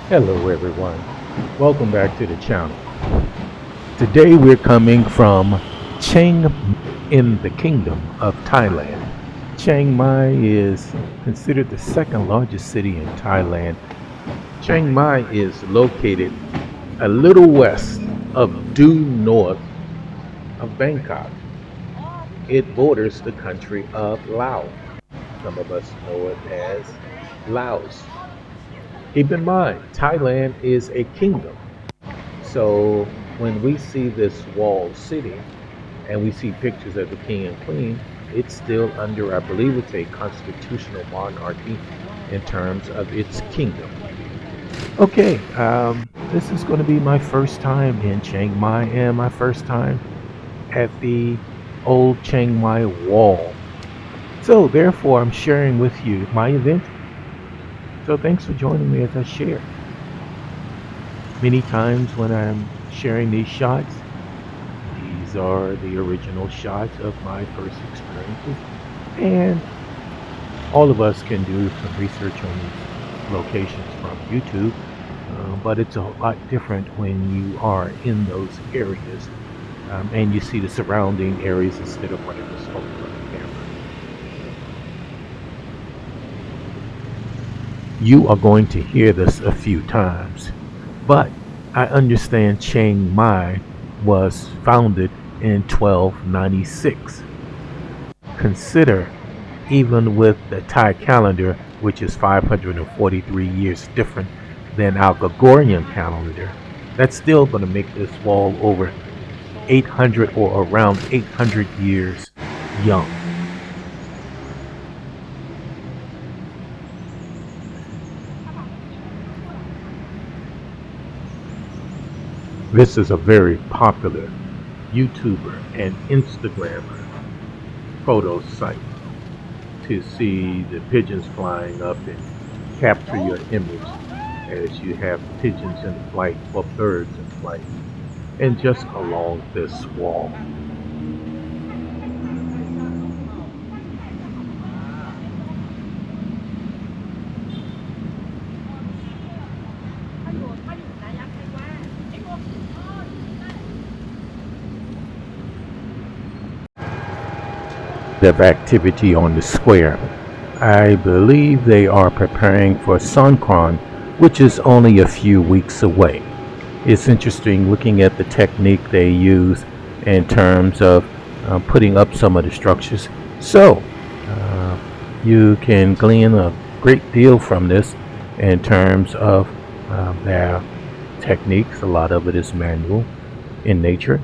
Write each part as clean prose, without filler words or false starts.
Hello everyone, welcome back to the channel. Today we're coming from Chiang in the Kingdom of Thailand. Chiang Mai is considered the second largest city in Thailand. Chiang Mai is located a little west of due north of Bangkok. It borders the country of Laos. Some of us know it as Laos. Keep in mind, Thailand is a kingdom. So when we see this walled city and we see pictures of the king and queen, it's still under, I believe it's a constitutional monarchy in terms of its kingdom. Okay, this is going to be my first time in Chiang Mai and my first time at the old Chiang Mai Wall. So therefore, I'm sharing with you my event. So thanks for joining me as I share. Many times when I'm sharing these shots, these are the original shots of my first experiences, and all of us can do some research on these locations from YouTube, but it's a lot different when you are in those areas and you see the surrounding areas instead of running the scope of the camera. You are going to hear this a few times, but I understand Chiang Mai was founded in 1296. Consider, even with the Thai calendar, which is 543 years different than our Gregorian calendar, that's still going to make this wall over 800 or around 800 years young. This is a very popular YouTuber and Instagrammer photo site to see the pigeons flying up and capture your image as you have pigeons in flight or birds in flight and just along this wall. Of activity on the square. I believe they are preparing for Songkran, which is only a few weeks away. It's interesting looking at the technique they use in terms of putting up some of the structures. So, you can glean a great deal from this in terms of their techniques. A lot of it is manual in nature.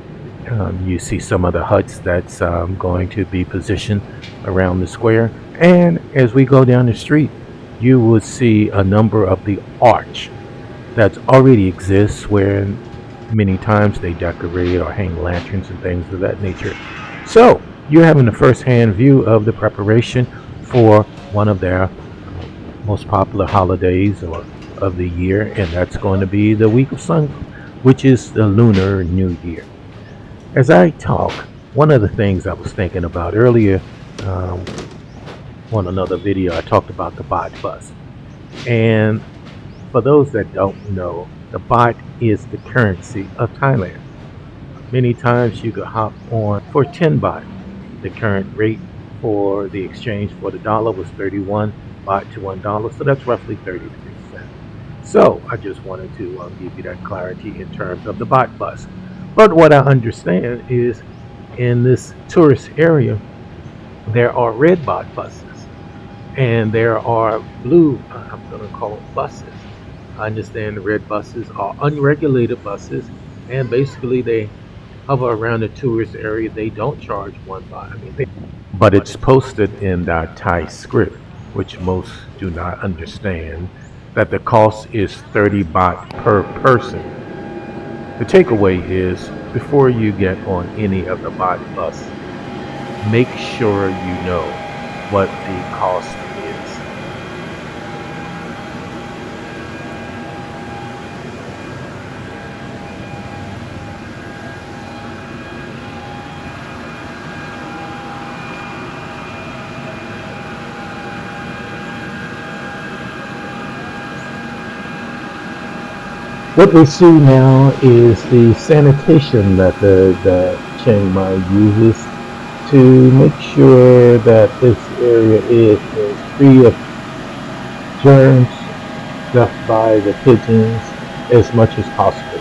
You see some of the huts that's going to be positioned around the square. And as we go down the street, you will see a number of the arch that already exists where many times they decorate or hang lanterns and things of that nature. So you're having a first-hand view of the preparation for one of their most popular holidays or of the year, and that's going to be the week of Sun, which is the Lunar New Year. As I talk, one of the things I was thinking about earlier um, on another video, I talked about the bot bus. And for those that don't know, the baht is the currency of Thailand. Many times you could hop on for 10 baht. The current rate for the exchange for the dollar was 31 baht to $1, so that's roughly 33 cents. So I just wanted to give you that clarity in terms of the baht bus. But what I understand is in this tourist area, there are red baht buses and there are blue, I'm going to call it buses. I understand the red buses are unregulated buses, and basically they hover around the tourist area. They don't charge 1 baht. But it's posted in that Thai script, which most do not understand, that the cost is 30 baht per person. The takeaway is before you get on any of the baht bus, make sure you know what the cost is. What we see now is the sanitation method that Chiang Mai uses to make sure that this area is as free of germs left by the pigeons as much as possible.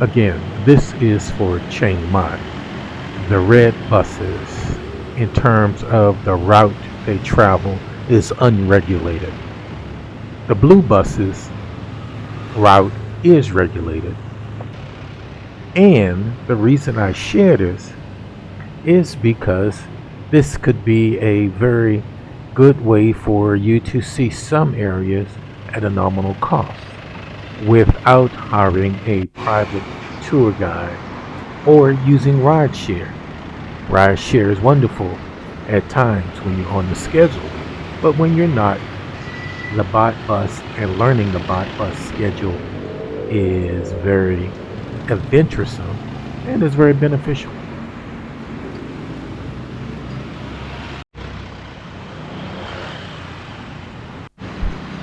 Again, this is for Chiang Mai. The red buses, in terms of the route they travel, is unregulated. The blue buses route is regulated. And the reason I share this is because this could be a very good way for you to see some areas at a nominal cost without hiring a private tour guide or using rideshare. Rideshare is wonderful at times when you're on the schedule, but when you're not, the bot bus and learning the bot bus schedule is very adventuresome and is very beneficial.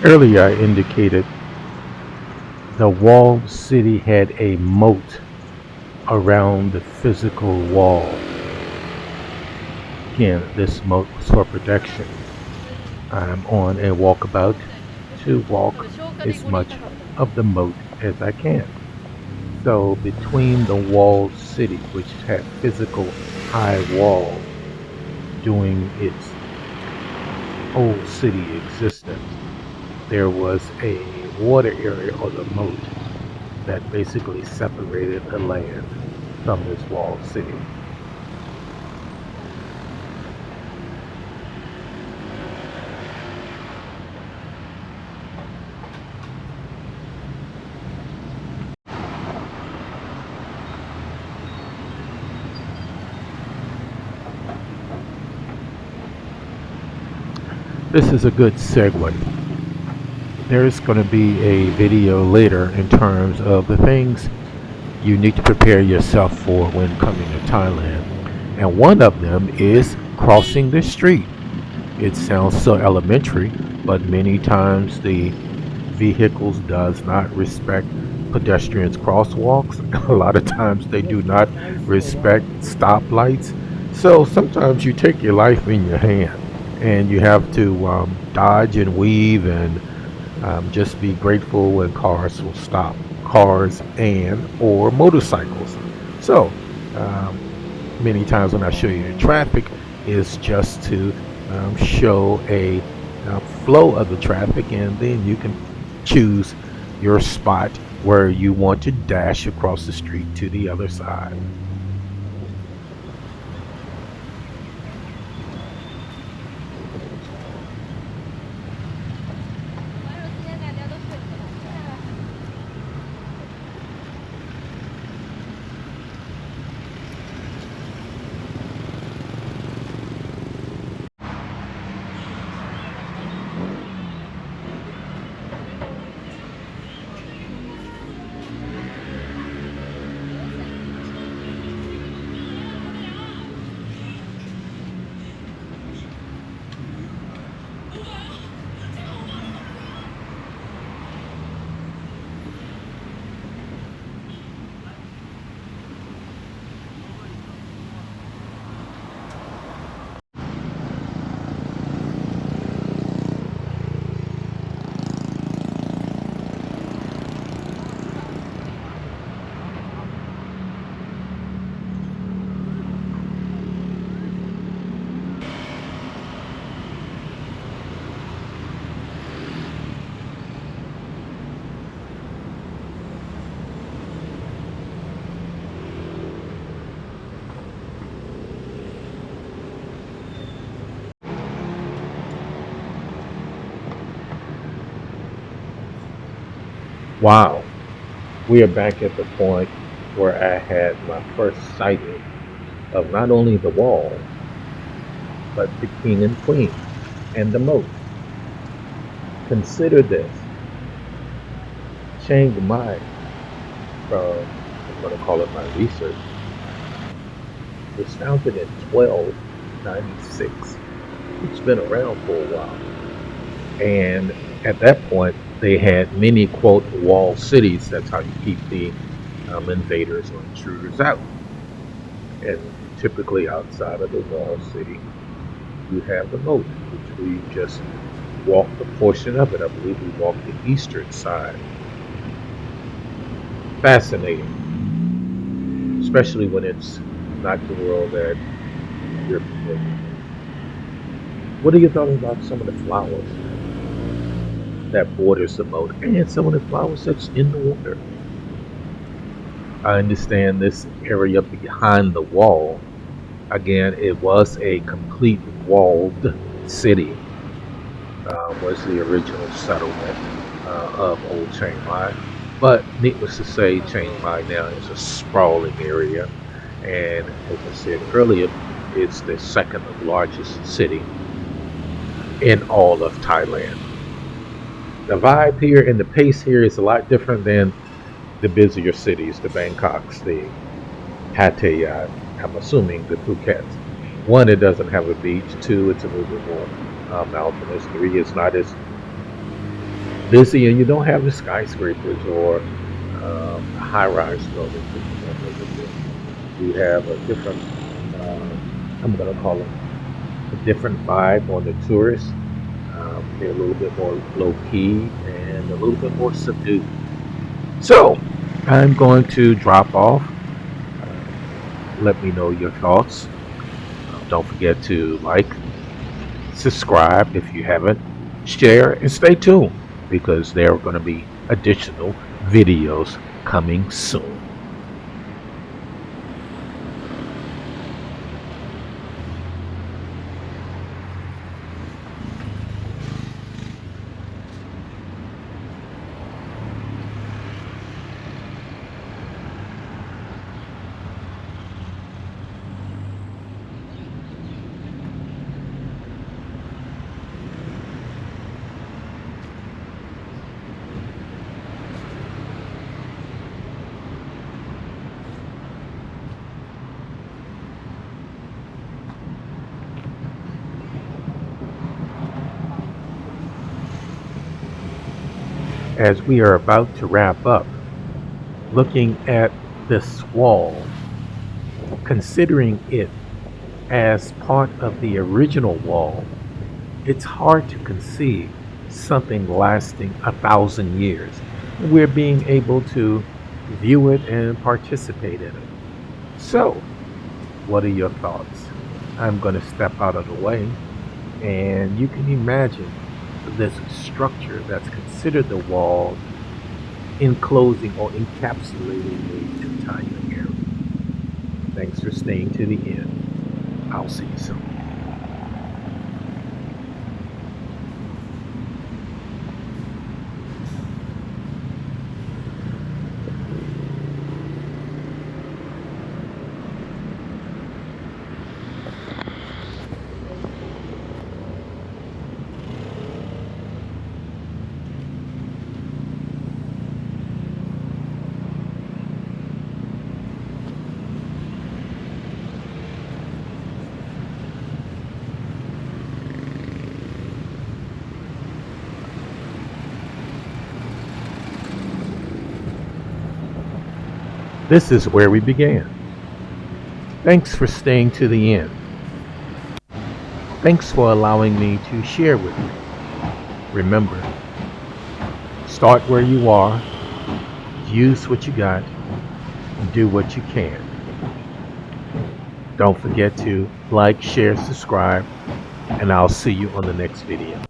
Earlier I indicated the walled city had a moat around the physical wall. Again, this moat was for protection. I'm on a walkabout to walk as much of the moat as I can. So between the walled city, which had physical high walls during its old city existence, there was a water area or the moat that basically separated the land from this walled city. This is a good segue. There's going to be a video later in terms of the things you need to prepare yourself for when coming to Thailand. And one of them is crossing the street. It sounds so elementary, but many times the vehicles does not respect pedestrians crosswalks. A lot of times they do not respect stoplights. So sometimes you take your life in your hand and you have to dodge and weave and just be grateful when cars will stop, cars and or motorcycles. So um, many times when I show you the traffic is just to show a flow of the traffic, and then you can choose your spot where you want to dash across the street to the other side. Wow, we are back at the point where I had my first sighting of not only the wall, but the king and queen and the moat. Consider this: Chiang Mai, from I'm going to call it my research, was founded in 1296. It's been around for a while. And at that point, they had many, quote, wall cities. That's how you keep the invaders or intruders out. And typically outside of the wall city, you have the moat, which we just walked a portion of it. I believe we walked the eastern side. Fascinating, especially when it's not the world that you're familiar with. What are your thoughts about some of the flowers that borders the moat and some of the flowers that's in the water? I understand this area behind the wall. Again, it was a complete walled city. Was the original settlement of Old Chiang Mai. But needless to say, Chiang Mai now is a sprawling area, and as I said earlier, it's the second largest city in all of Thailand. The vibe here and the pace here is a lot different than the busier cities, the Bangkoks, the Pattaya, I'm assuming the Phukets. One, it doesn't have a beach. Two, it's a little bit more mountainous. Three, it's not as busy, and you don't have the skyscrapers or high-rise buildings that you normally do. You have a different, I'm going to call it a different vibe on the tourists. They're a little bit more low-key and a little bit more subdued. So, I'm going to drop off. Let me know your thoughts. Don't forget to like, subscribe if you haven't, share, and stay tuned because there are going to be additional videos coming soon. As we are about to wrap up, looking at this wall, considering it as part of the original wall, it's hard to conceive something lasting 1,000 years. We're being able to view it and participate in it. So, what are your thoughts? I'm going to step out of the way, and you can imagine this structure that's considered the wall enclosing or encapsulating the entire area. Thanks for staying to the end. I'll see you soon. This is where we began. Thanks for staying to the end. Thanks for allowing me to share with you. Remember, start where you are, use what you got, and do what you can. Don't forget to like, share, subscribe, and I'll see you on the next video.